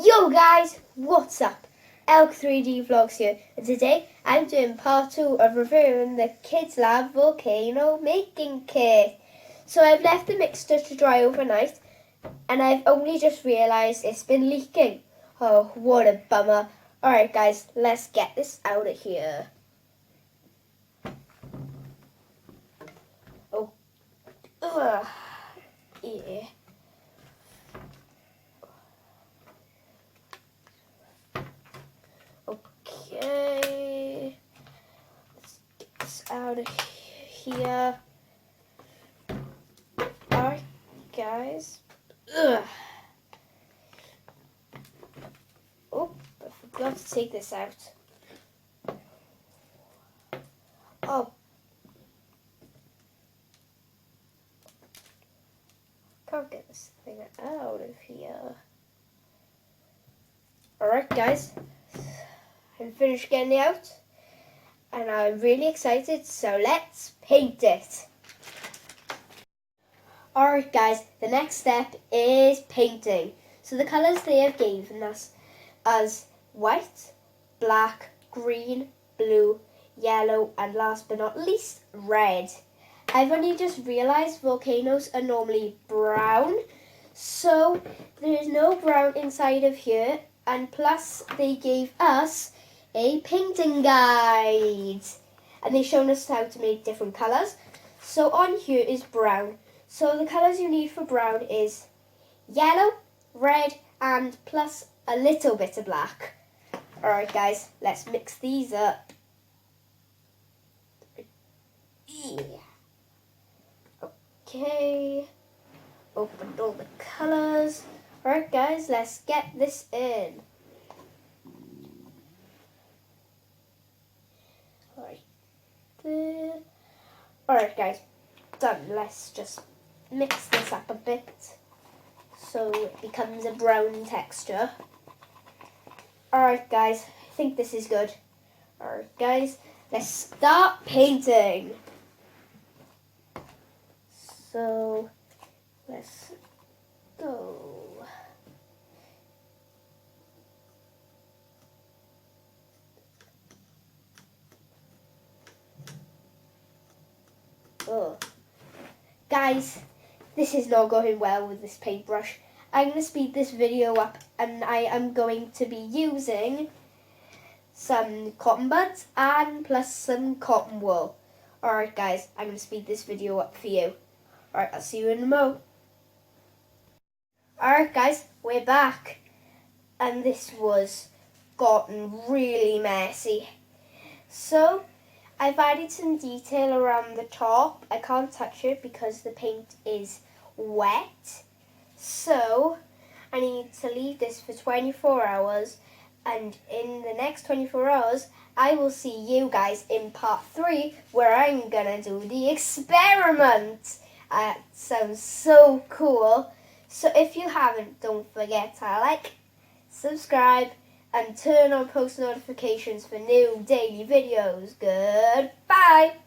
Yo guys, what's up? Elk 3D Vlogs here, and today I'm doing part 2 of reviewing the Kidzlabs Volcano making kit. So I've left the mixture to dry overnight and I've only just realised it's been leaking. Oh, what a bummer. Alright guys, let's get this out of here. Oh, yeah. Okay, let's get this out of here. Alright, guys. Oh, I forgot to take this out. Oh. Can't get this thing out of here. Alright, guys. I'm finished getting it out. And I'm really excited, so let's paint it. Alright guys, the next step is painting. So the colours they have given us as white, black, green, blue, yellow, and last but not least, red. I've only just realised volcanoes are normally brown, so there's no brown inside of here, and plus they gave us a painting guide. And they've shown us how to make different colours. So on here is brown. So the colours you need for brown is yellow, red, and plus a little bit of black. Alright guys, let's mix these up. Okay, open all the colours. Alright guys, let's get this in. Right there. Alright guys, done. Let's just mix this up a bit so it becomes a brown texture. Alright guys, I think this is good. Alright guys, let's start painting. So let's go. Oh. Guys, this is not going well with this paintbrush. I'm going to speed this video up and I am going to be using some cotton buds and plus some cotton wool. Alright guys, I'm going to speed this video up for you. Alright, I'll see you in a mo. Alright guys, we're back. And this was gotten really messy. So, I've added some detail around the top. I can't touch it because the paint is wet. So, I need to leave this for 24 hours. And in the next 24 hours, I will see you guys in part 3 where I'm gonna do the experiment. Sounds so cool. So if you haven't, don't forget to like, subscribe, and turn on post notifications for new daily videos. Goodbye!